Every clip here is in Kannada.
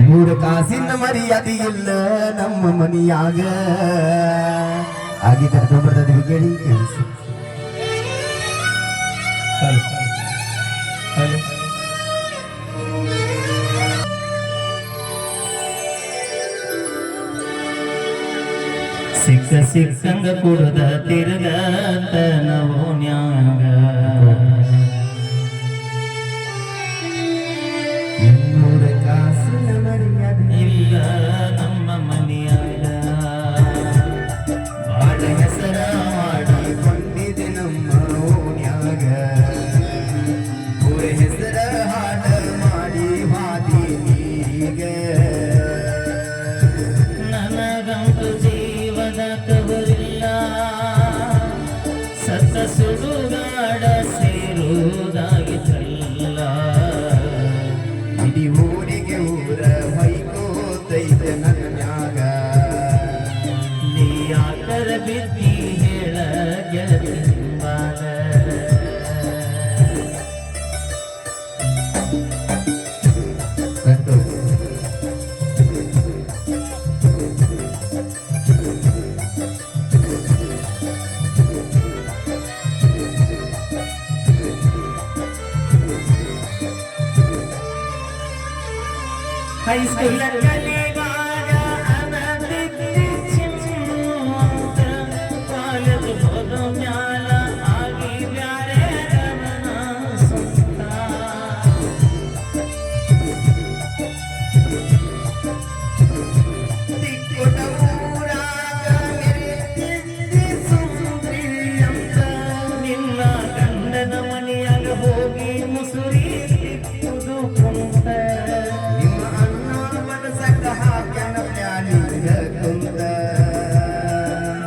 ಮೂರು ಕಾಸಿನ ಮರ್ಯಾದೆ ಇಲ್ಲ ನಮ್ಮ ಮನಿಯಾಗ ಆಗಿ ಕರ್ಕೊಂಡ್ಬರ್ತದೆ ಕೇಳಿ ಕೇಳಿಸಿ ಸಿಕ್ಕ ಸಿಕ್ಕಂಗ ಕುಡ್ದ ತಿರ್ಗ ನವೋನ್ಯಾಗ ಮೂರು ಕಾಸಿನ ಮರ್ಯಾದೆ ಇಲ್ಲ ನಮ್ಮ ಮನೆಯಾಗ ಬಾಳ ಹೆಸರ ಮಾಡಿಕೊಂಡಿದೆ ನಮ್ಮ ಓಣ್ಯಾಗ ಮೂರು ಹೆಸರ ಹಾಡ ಮಾಡಿ ಹಾದಿನೀಗ ನನಗಂತೂ ಜೀವನ ಕಬರಿಲ್ಲ ಸತ್ತ ಸುಡುಗಾಡ ಸೇರುವುದಾಗಿತ್ತಲ್ಲ ಇಡೀ ಊರಿಗೆ ಊರ ಹೊಯ್ಕೋತೈತೆ ನನ್ನ ಮ್ಯಾಗ ನೀ ಯಾಕರ ಬಿದ್ದಿ ಹೇಳ ಗೆಳತಿ ಹಿಂಬಾಲ ಕಂಡು ಹೈಸ್ಕೂಲ್ ಕಲಿವಾಗ ಅನದಿತ್ತಿ ಚಿಮ್ಮಂತ ಕಾಲೇಜ್ ಹೋದ ಮ್ಯಾಲ ಆಗಿ ಬ್ಯಾರೆ ಗಮನ ಸ್ವಂತ ತಿಕ್ಕೊಟ ಊರಾಗ ಮೆರೆತಿದ್ದಿ ಸುಂದ್ರಿ ಅಂತ ನಿನ್ನ ಗಂಡನ ಮನೆಯಾಗ ಹೋಗಿ ಮುಸುರಿ ತಿಕ್ಕುದು ಕುಂತ ನಿಮ್ಮ ಅಣ್ಣ ಮನಸಕ್ಕ ಹಾಕ್ಯಾನ ಪ್ಯಾನಿಗ ಕುಂತ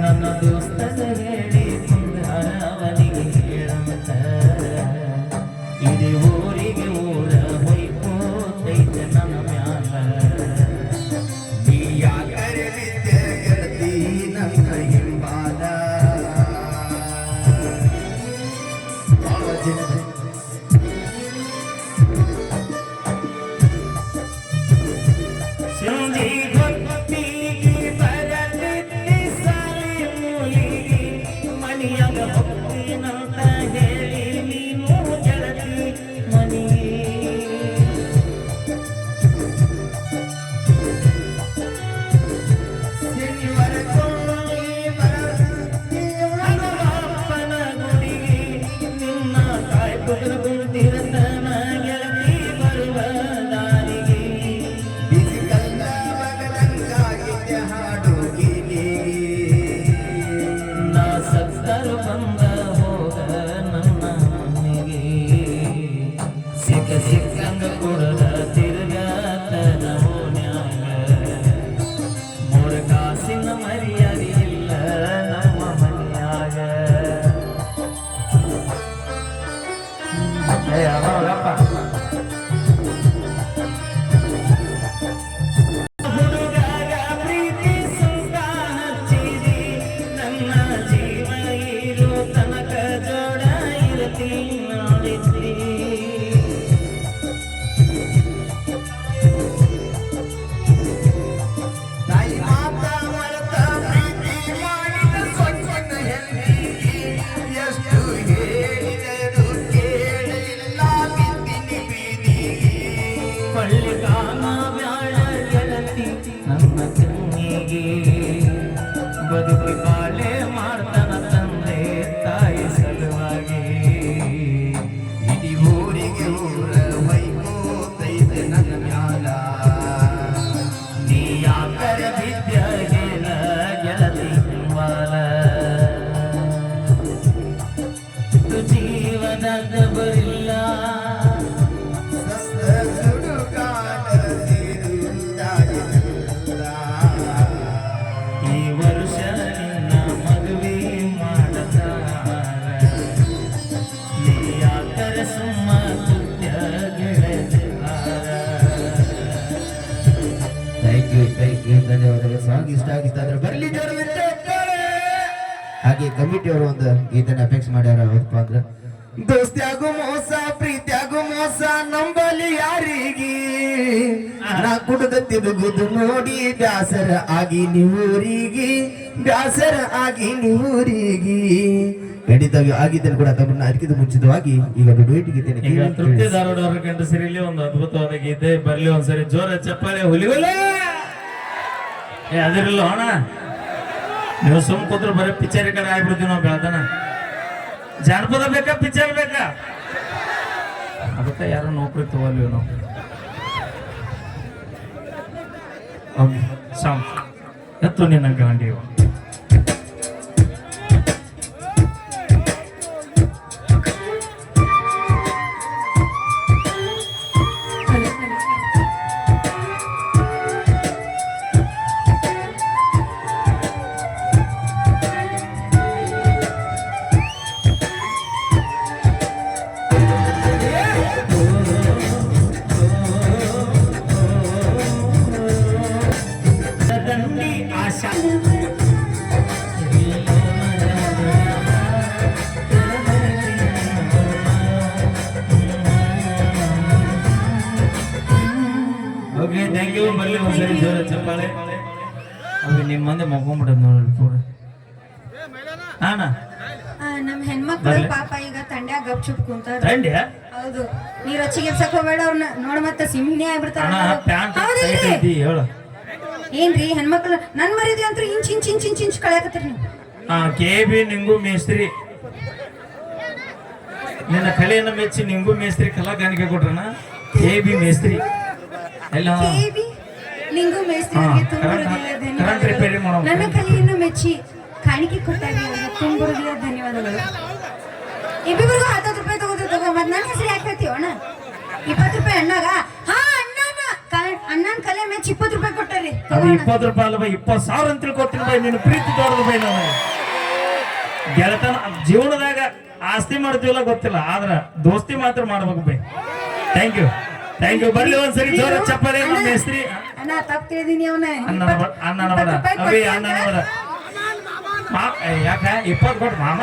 ನನ್ನ ದೋಸ್ತನ ಹೇಳಿ ಕುಂದ ಅವನಿಗೆ ಹೇಳಂತ ಇಡೀ ಊರಿಗೆ ಊರ ಹೊಯ್ಕೋತೈತೆ ನನ್ನ ಮ್ಯಾಲ ನೀ ಯಾಕರೆ ಬಿದ್ದೆ ಗೆಳತಿ ನನ್ನ ಹಿಂಬಾಲ ಭಾಳ ಜನ ಸಿಂಧಿ ಗೊತ್ತಿಗೆ ಬರಲಿದ್ದಿ ಸಾಲಿ ಮೂಲಿಗೆ ಮನೆಯಾಗ ಹೋಗ್ತೀನಂತ ಹೇಳಿ ನೀನು ಗೆಳತಿ ಮನೆಗೆ ಶನಿವಾರ ಕೊಳ್ಳಿ ಹನುಮಪ್ಪನ ಗುಡಿಗೆ ನಿನ್ನ ಕಾಯಿ ಕುದುರು ಕುಂತಿರತನ ಗೆಳತಿ ಬರುವ ದಾರಿಗೆ ಬಿಸಿ ಕಲ್ಲ ಮಗನಂಗಾಗಿದ್ದೆ ಹಾಡು ಗೀಗೆ ನಾ ಸತ್ತರು ಬಂದ ಹೋಗ ನನ್ನ ಮನೆಗೆ ಸಿಕ್ಕ ಸಿಕ್ಕಂಗ ಕುಡದ ತಿರುಗಾತನ ಓಣ್ಯಾಗ ಮೂರು ಕಾಸಿನ ಮರ್ಯಾದೆ ಇಲ್ಲ ನಮ್ಮ ಮನೆಯಾಗ ಹುಡುಗಾಗ ಪ್ರೀತಿ ಸುಂಕ ಹಚ್ಚಿದಿ ನನ್ನ ಜೀವ ಇರೋ ತನಕ ಜೋಡ ಇರತಿ ನೋಡಿದ್ರಿ ತಾಯಿ ಮಾತ ಮರೆತ ಪ್ರೀತಿ ಮಾಡಿದ ಸೊಕ್ಕನ ಹೆಣ್ಣಿಗೆ ಎಷ್ಟು ಹೇಳಿದರು ಕೇಳಿಲ್ಲ ಬಿದ್ದಿನಿ ಬೀದಿಗೆ ಪಳ್ಳಿಗಾನ ಬ್ಯಾಡ ಗೆಳತಿ ನನ್ನ ಕಣ್ಣಿಗೆ ಬದುಕಿ ಬಾಳೆ ಮಾಡ್ತಾನ ತಂದೆ ತಾಯಿ ಸಲುವಾಗಿ ಇಡೀ ಊರಿಗೆ ಊರ ಹೊಯ್ಕೋತೈತೆ ನನ್ನ ಮ್ಯಾಲ ನೀ ಯಾಕರ ವಿದ್ಯ ಹೇಳ ಗೆಳತಿ ಹಿಂಬಾಲ ಜೀವನದ ಬರಿಲ್ಲ ಸಸ್ತ ಸುಡುಗಾಡ ಸಿರುದಾಗಿಲ್ಲ. ಈ ವರ್ಷ ನಿನ್ನ ಮದುವೆ ಮಾಡತಾರ ನೀ ಯಾಕರ ಸುಮ್ಮ ತುತ್ಯ ಗೆಳೆದಾರ ಥ್ಯಾಂಕ್ ಯು ಧನ್ಯವಾದಗಳು. ಸಾಂಗ್ ಇಷ್ಟ ಆಗಿತ್ತು ಅಂದ್ರೆ ಬರ್ಲಿ ಜೋರವಿಟ್ಟು ಹಾಗೆ ಕಮಿಟಿಯವರು ಒಂದು ಗೀತೆನ ಅಪೇಕ್ಷೆ ಮಾಡ್ಯಾರ. ಹೌದಪ್ಪ ಅಂದ್ರೆ ದೋಸ್ತಿಯಾಗು ಮೋಸ ಪ್ರೀತಿಯಾಗು ಮೋಸ ನಂಬ ಆಗಲಿ ಯಾರಿಗೆ ನಾ ಕುಡಿದ ತಿರುಗುದು ನೋಡಿ ಬ್ಯಾಸರ ಆಗಿ ನೀವೂರಿಗೆ ಬ್ಯಾಸರ ಆಗಿ ನೀವೂರಿಗೆ ಖಂಡಿತವಾಗಿ ಆಗಿದ್ದಲ್ಲಿ ಕೂಡ ತಮ್ಮನ್ನ ಅದಕ್ಕಿಂತ ಮುಂಚಿತವಾಗಿ ಈಗ ಈಗ ತೃಪ್ತಿ ಧಾರವಾಡ ಅವ್ರ ಕಂಡ ಸಿರಿಲಿ ಒಂದು ಅದ್ಭುತವಾದ ಗೀತೆ ಬರ್ಲಿ ಒಂದ್ಸರಿ ಜೋರ ಚಪ್ಪಾಳೆ ಹುಲಿಗೊಲ್ಲ ಅದಿರಲ್ಲ ಅಣ್ಣ ನೀವು ಸುಮ್ ಕೂತ್ರು ಬರೀ ಪಿಕ್ಚರ್ ಕಡೆ ಆಗ್ಬಿಡ್ತೀವಿ ನಾವು ಬೆಳ್ತಾನ ಜಾನಪದ ಬೇಕಾ ಪಿಕ್ಚರ್ ಬೇಕಾ ಅದಕ್ಕೆ ಯಾರು ನೌಕರಿ ತಗೋಲ್ವಿ ನಾವು ಸಾಂಗ್ ಎತ್ತು ನಿನ್ನ ಗಾಂಡಿ ಓಕೆ ಥ್ಯಾಂಕ್ ಯು ಬರ್ಲಿ ಒಂದ್ಸರಿ ಜೋರ ಚಪ್ಪಾಳೆ ಅవి ನಿಮ್ಮ ಮಂದಿ ಮಗ್ಕೊಂಡ್ಬಿಡೋದು ನೋಡಿ ಪೂರ ಅಣ್ಣ ನಮ್ ಹೆಣ್ಮಕ್ಳು ಪಾಪ ಈಗ ತಂಡ್ಯಾಗ ಗಪ್ ಚುಪ್ ಕುಂತಾರ ತಂಡ್ಯ ಹೌದು ನೀರ್ ಹಚ್ಚಿಗೆ ಎಬ್ಸಕೋಬೇಡ ಅವ್ರನ್ನ ನೋಡ್ ಮತ್ತೆ ಸಿಂಹಿಣಿ ಆಗ್ಬಿಡ್ತಾರ ಅಣ್ಣ ಪ್ಯಾಂಟ್ ಟೈಟ್ ಐತಿ ಹೇಳು ಏನ್ರಿ ಹೆಣ್ಮಕ್ಳು ನನ್ ಮರಿದಿ ಅಂತೂ inch inch inch inch inch ಕಳ್ಯಾಕತ್ತೀರಿ ನೀವು KB ನಿಂಗು ಮೇಸ್ತ್ರಿ ನಿನ್ನ ಕಲೆಯನ್ನು ಮೆಚ್ಚಿ ನಿಂಗು ಮೇಸ್ತ್ರಿ ಕಲಾ ಕಾಣಿಕೆ ಕೊಟ್ರಣ KB ಮೇಸ್ತ್ರಿ ಎಲ್ಲ ಕೇವಿ ನಿಂಗು ಮೇಸ್ತ್ರಿಗೆ ಕರೆಂಟ್ ರಿಪೇರಿ ಮಾಡೋ ನನ್ನ ಕಲೆಯನ್ನು ಮೆಚ್ಚಿ ಕಾಣಿಕೆ ಕೊಟ್ಟಾಗ ತುಂಬುರುದಿಯ ಧನ್ಯವಾದಗಳು ಇಬ್ಬಿಬ್ರಿಗೂ 10 ರೂಪಾಯಿ ತಗೋ ಮತ್ ನನ್ನ ಹೆಸರು ಯಾಕೆ ಹೇಳ್ತೀವ ಅಣ್ಣ 20 ರೂಪಾಯಿ ಅಣ್ಣಾಗ ಹಾ ಅಣ್ಣನ ಕಲೆ ಮೆಚ್ಚಿ 20 ರೂಪಾಯಿ ಕೊಟ್ಟಾರಿ ಅದು 20 ರೂಪಾಯಿ ಅಲ್ಲ ಬೈ 20,000 ಅಂತ ತಿಳ್ಕೊತೀನಿ ಬೈ ನಿನ್ನ ಪ್ರೀತಿ ದೊಡ್ಡದು ಬೈ ನಾನು ಗೆಳತನ ಜೀವನದಾಗ ಆಸ್ತಿ ಮಾಡ್ತೀವಲ್ಲ ಗೊತ್ತಿಲ್ಲ ಆದ್ರ ದೋಸ್ತಿ ಮಾತ್ರ ಮಾಡ್ಬೇಕು ಬೈ ಥ್ಯಾಂಕ್ ಯು ಬರ್ಲಿ ಒಂದ್ಸರಿ ಜೋರ ಚಪ್ಪಾಳೆ ನಮ್ಮ ಹೆಸ್ರಿ ಅಣ್ಣ ತಪ್ಪು ತಿಳಿದೀನಿ ಅವನ ಅಣ್ಣನ ಬಡ ಅವಿ ಅಣ್ಣನ ಬಡ ಯಾಕ 20 ಕೊಟ್ಟು ಮಾಮ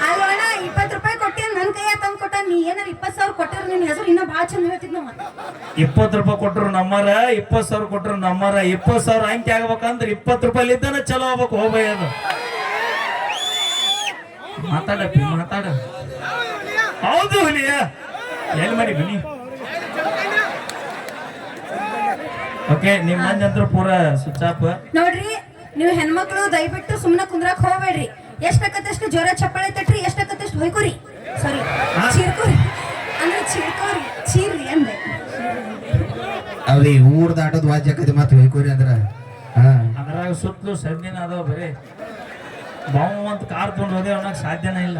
ಅಲ್ಲ ಅಣ್ಣ 20 ರೂಪಾಯಿ ಕೊಟ್ಟಿ ನನ್ ಕೈಯ ತಂದು ಕೊಟ್ಟ ನೀ ಏನಾರ 20,000 ಕೊಟ್ಟಿರ ನಿನ್ ಹೆಸರು ಇನ್ನೂ ಭಾಳ ಚಂದ ಹೇಳ್ತಿದ್ ನಮ್ಮ 20 ರೂಪಾಯಿ ಕೊಟ್ಟರು ನಮ್ಮರ 20,000 ಕೊಟ್ಟರು ನಮ್ಮರ 20,000 ಅಂಕಿ ಆಗ್ಬೇಕಂದ್ರೆ 20 ರೂಪಾಯಿ ಇದ್ದಾನೆ ಚಲೋ ಆಗ್ಬೇಕು ಹೋಗ್ಬೈ ಅದು ಮಾತಾಡಪ್ಪಿ ಮಾತಾಡ ಹೌದು ಹುಲಿಯ ಎಲ್ಲಿ ಮಾಡಿ ಬನ್ನಿ ಓಕೆ ನಿಮ್ಮ ಮಂದಿ ಅಂತೂ ಪೂರ ಸ್ವಿಚ್ ಆಫ್ ನೋಡ್ರಿ ನೀವು ಹೆಣ್ಮಕ್ಳು ದಯವಿಟ್ಟು ಸುಮ್ಮನೆ ಕುಂದ್ರಾಕ್ ಹೋಗ್ಬೇಡ್ರಿ ಎಷ್ಟಕ್ಕತ್ತಷ್ಟು ಜ್ವರ ಚಪ್ಪಾಳೆ ತಟ್ರಿ ಎಷ್ಟಕ್ಕತ್ತಷ್ಟು ಹೊಯ್ಕೋರಿ ಸಾರಿ ಚೀರ್ಕೋರಿ ಅಂದ್ರೆ ಚೀರ್ರಿ ಅಂದೆ ಅವ್ರಿ ಊರ್ ದಾಟೋದ್ ವಾಜ್ಯಕತೆ ಮಾತು ಹೋಯ್ಕೋರಿ ಅಂದ್ರ ಅದ್ರಾಗ ಸುತ್ತಲೂ ಸದ್ದಿನ ಅದಾವ ಬರೀ ಬಾವು ಅಂತ ಕಾರ್ ತೊಗೊಂಡು ಹೋದೆ ಅವನಾಗ ಸಾಧ್ಯನೇ ಇಲ್ಲ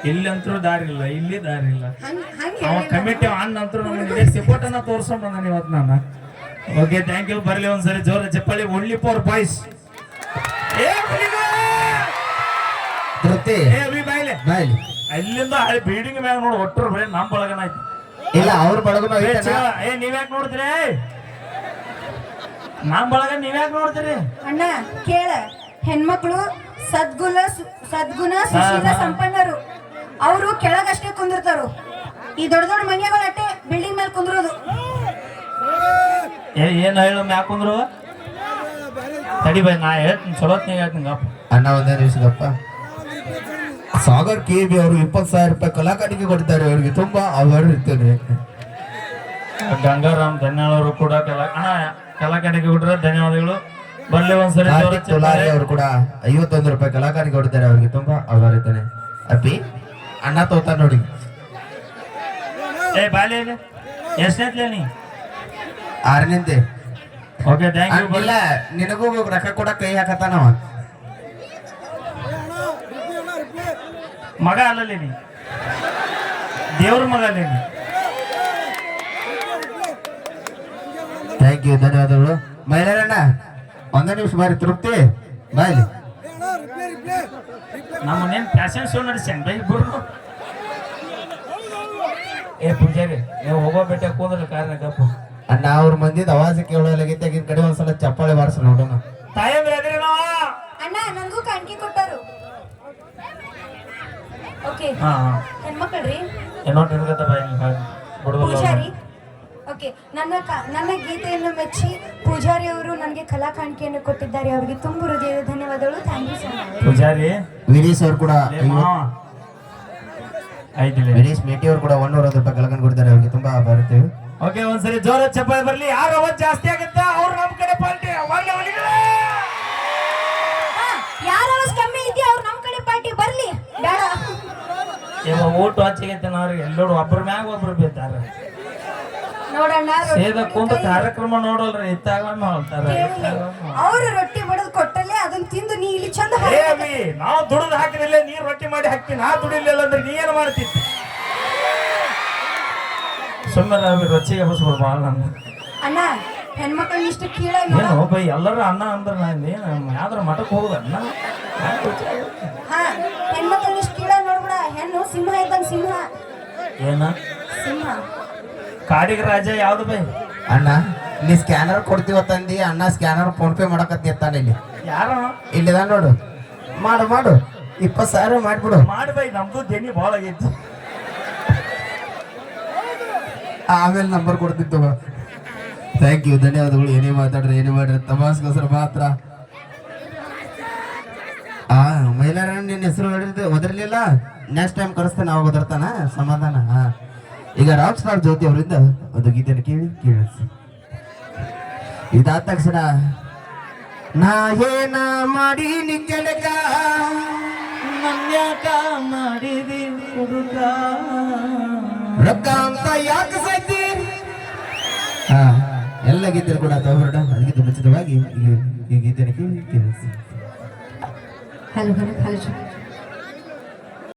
ಇಲ್ಲಂತರೂ ದಾರಿ ಇಲ್ಲ ಇಲ್ಲಿ ದಾರಿ ಇಲ್ಲ ಅವ ಕಮಿಟಿ ಅಣ್ಣ ಅಂತೂ ನಮ್ಗೆ ಸಪೋರ್ಟ್ ಅನ್ನ ತೋರ್ಸ್ಕೊಂಡ್ ಬಂದಾನ ಇವತ್ತು ನಾನು ಓಕೆ ಥ್ಯಾಂಕ್ ಯು ಬರ್ಲಿ ಒಂದ್ಸರಿ ಜೋರ ಚಪ್ಪಾಳಿ ಒಳ್ಳಿ ಫಾರ್ ಬಾಯ್ಸ್ ಬಾಯ್ಲಿ ಅಲ್ಲಿಂದ ಬಿಲ್ಡಿಂಗ್ ಮ್ಯಾಗ ನೋಡಿ ಒಟ್ಟರು ಬರೀ ನಮ್ ಬಳಗನ ಆಯ್ತು ಇಲ್ಲ ಅವ್ರ ಬಳಗನ ನೀವ್ಯಾಕೆ ನೋಡ್ತೀರಿ ನಮ್ ಬಳಗ ನೀವ್ಯಾಕೆ ನೋಡ್ತೀರಿ ಅಣ್ಣ ಕೇಳ ಹೆಣ್ಮಕ್ಳು ಸದ್ಗುಣ ಸುಶೀಲ ಸಂಪನ್ನರು ಅವರು ಕೆಳಗಷ್ಟೇ ಕುಂದಿರ್ತಾರು ಈ ದೊಡ್ಡ ದೊಡ್ಡ ಮನೆಗಳು ಅಟ್ಟೆ ಬಿಲ್ಡಿಂಗ್ ಮೇಲೆ ಕುಂದ್ರೋದು ಏನ್ ಹೇಳು ಮ್ಯಾಕ್ ಕುಂದ್ರು ತಡಿ ಬೈ ನಾ ಹೇಳ್ತೀನಿ ಚಲೋತ್ನಾಗ ಹೇಳ್ತೀನಿ ಗಪ್ಪ ಅಣ್ಣ ಒಂದೇ ನಿಮಿಷದಪ್ಪ ಸಾಗರ್ KB ಅವರು 20,000 ರೂಪಾಯಿ ಕಲಾಕಾರಿಕೆ ಕೊಡ್ತಾರೆ ಅವ್ರಿಗೆ ತುಂಬಾ ಅವರ್ ಇರ್ತೇನೆ ಗಂಗಾರಾಮ್ ಧನ್ಯವಾದಗಳು ಕೂಡ ಕಲಾಕಾರಿಕೆ ಕೊಟ್ಟರೆ ಧನ್ಯವಾದಗಳು ಬರ್ಲಿ ಒಂದ್ಸರಿ ಅವರು ಕೂಡ 51 ರೂಪಾಯಿ ಕಲಾಕಾರಿಕೆ ಕೊಡ್ತಾರೆ ಅವ್ರಿಗೆ ತುಂಬಾ ಅವರ್ ಇರ್ತಾನೆ ಅಪ್ಪಿ ಅಣ್ಣ ತೋತ ನೋಡಿ ಬಾಲ್ಯ ಎಷ್ಟನೇ ನೀ 6ನೇಂತೆ ಓಕೆ ಥ್ಯಾಂಕ್ ಯು ಇಲ್ಲ ನಿನಗೂ ರೊಕ್ಕ ಕೂಡ ಕೈ ಹಾಕತ್ತಾನವ ಮಗ ಅಲ್ಲಲ್ಲಿ ನೀ ದೇವ್ರ ಮಗ ಅಲ್ಲೇ ನೀ ಥ್ಯಾಂಕ್ ಯು ಧನ್ಯವಾದಗಳು ಮಹಿಳೆಯರಣ್ಣ ಒಂದೇ ನಿಮಿಷ ಬಾರಿ ತೃಪ್ತಿ ಬಾಯ್ಲಿ ನಮ್ಮನ್ನೇನು ಫ್ಯಾಷನ್ ಶೋ ನಡೆಸ್ಯಾನ ಬೈ ಇಬ್ಬರು ಪೂಜಾರಿ ನೀವು ಹೋಗೋ ಬೆಟ್ಟ ಕೂದಲು ಕಾರಣ ಗಪ್ಪ ಅಣ್ಣ ಅವ್ರ ಮಂದಿದ ಅವಾಜ ಕೇಳೋಲಾಗೈತೆ ಆಗಿನ ಕಡೆ ಒಂದ್ಸಲ ಚಪ್ಪಾಳೆ ಬಾರಿಸ ನೋಡೋಣ ತಾಯಂದ್ರೆ ಅಣ್ಣ ನಂಗೂ ಕಾಣಿಕೆ ಕೊಟ್ಟರು ಓಕೆ ಹೆಣ್ಮಕ್ಳ್ರಿ ಏನೋ ನಿನ್ಗತ್ತ ಬಾಯಿ ಬಡವಲ್ಲ. ಪೂಜಾರಿ ಓಕೆ ನನ್ನ ಗೀತೆಯನ್ನು ಮೆಚ್ಚಿ ಪೂಜಾರಿ ಅವರು ನನಗೆ ಕಲಾ ಕಾಣಿಕೆಯನ್ನು ಕೊಟ್ಟಿದ್ದಾರೆ. ಅವರಿಗೆ ತುಂಬ ಹೃದಯದ ಧನ್ಯವಾದಗಳು. Thank you so much. Poojari Vineesh ಅವ್ರು ಕೂಡ ಲೇ ಮಾವ ಐತಿಲ್ಲ. ವಿನೀಶ್ ಮೇಟಿ ಅವ್ರು ಕೂಡ 150 ರೂಪಾಯಿ ಕಳ್ಕೊಂಡು ಕೊಡ್ತಾರೆ. ಅವ್ರಿಗೆ ತುಂಬಾ ಬರುತ್ತೇವೆ. ಓಕೆ ಒಂದ್ಸರಿ ಜೋರ ಚಪ್ಪಾಳೆ ಬರ್ಲಿ. ಯಾರು ಅವತ್ತು ಜಾಸ್ತಿ ಆಗುತ್ತೆ ಅವ್ರು ನಮ್ಮ ಕಡೆ ಪಾರ್ಟಿ. ಯಾರು ಕಮ್ಮಿ ಇದೆಯಾ ಅವ್ರು ನಮ್ಮ ಕಡೆ ಪಾರ್ಟಿ ಬರ್ಲಿ. ಬೇಡ ಇವಾಗ ಓಟು ಹಚ್ಚಿಗೈತೆ ಅವ್ರಿಗೆ ಎಲ್ಲರೂ ಒಬ್ಬರ ಮ್ಯಾಗ ಒಬ್ರು ಬೇತಾರೆ. ನೋಡಣ್ಣ ಸೇದ ಕುಂತ ಕಾರ್ಯಕ್ರಮ ನೋಡಲ್ರಿ ಇತ್ತಾಗ ಹೇಳ್ತಾರೆ. ಅವರು ರೊಟ್ಟಿ ಬಡದ್ ಕೊಟ್ಟಲ್ಲೇ ಅದನ್ನ ತಿಂದು ನೀ ಇಲ್ಲಿ ಚಂದ ನಾವು ದುಡಿದು ಹಾಕಿದಿಲ್ಲ, ನೀ ರೊಟ್ಟಿ ಮಾಡಿ ಹಾಕ್ತೀನಿ. ನಾ ದುಡಿಲಿಲ್ಲ ಅಂದ್ರೆ ನೀ ಏನು ಮಾಡ್ತಿದ್ದೆ? ಸುಮ್ಮನೆ ರೊಚ್ಚಿಗೆ ಬಸ್ಬಿಡು ಭಾಳ ನಮ್ಮ ಅಣ್ಣ ಹೆಣ್ಮಕ್ಳನ್ನ ಇಷ್ಟು ಕೀಳಾಗಿ ಏನು ಬೈ ಎಲ್ಲರೂ ಅನ್ನ ಅಂದ್ರೆ ನಾನು ಯಾವ್ದಾರ ಮಠಕ್ಕೆ ಹೋಗುದ ಅನ್ನ. ಹಾ ಹೆಣ್ಮಕ್ಳನ್ನ ಇಷ್ಟು ಕೀಳಾಗಿ ನೋಡ್ಬಿಡ. ಹೆಣ್ಣು ಸಿಂಹ ಇದ್ದಂಗ ಸಿಂಹ. ಏನ ಸಿಂಹ ಕಾಡಿಗೆ ರಾಜ ಯಾವ್ದು ಬೈ? ಅಣ್ಣ ನೀ ಸ್ಕ್ಯಾನರ್ ಕೊಡ್ತೀವತ್ತಂದಿ. ಅಣ್ಣ ಸ್ಕ್ಯಾನರ್ ಫೋನ್ ಪೇ ಮಾಡಕತ್ತಿ ಎತ್ತಾನ ಇಲ್ಲಿ. ಯಾರು ಇಲ್ಲಿದ ನೋಡು. ಮಾಡು ಮಾಡು 20,000 ಮಾಡ್ಬಿಡು. ಮಾಡಿ ಬೈ, ನಮ್ದು ದೇನಿ ಭಾಳ ಆಗೈತಿ. ಆಮೇಲೆ ನಂಬರ್ ಕೊಡ್ತಿತ್ತು. ಥ್ಯಾಂಕ್ ಯು, ಧನ್ಯವಾದಗಳು. ಏನೇ ಮಾತಾಡ್ರಿ ಏನೇ ಮಾಡ್ರಿ ತಮಾಸ್ಗೋಸ್ಕರ ಮಾತ್ರ. ಮೈಲಾರ ನಿನ್ನ ಹೆಸರು ಹೇಳಿದ್ರೆ ಒದರ್ಲಿಲ್ಲ. ನೆಕ್ಸ್ಟ್ ಟೈಮ್ ಕರೆಸ್ತೇನೆ, ಅವಾಗ ಒದರ್ತಾನ ಸಮಾಧಾನ. ಈಗ ರಾಕ್ ಸ್ಟಾರ್ ಜ್ಯೋತಿ ಅವರಿಂದ ಒಂದು ಗೀತೆಯನ್ನು ಕೇಳಿ ಇದಾದ ತಕ್ಷಣ ನಾ ಏನ ಮಾಡಿ ನಿಂಗೆಲಗ ನನ್ಯಾಕ ಮಾಡಿದಿ ಹುಡುಗ ರೊಕ್ಕ ಅಂತ ಯಾಕೆ ಸೈತಿ. ಎಲ್ಲ ಗೀತೆ ಕೂಡ ತಗೊಳ್ಳ. ಅದಕ್ಕಿಂತ ಮುಂಚಿತವಾಗಿ ಈ ಗೀತೆಯನ್ನು ಕೇಳಿ ಹಲೋ ಹಲೋ ಹಲೋ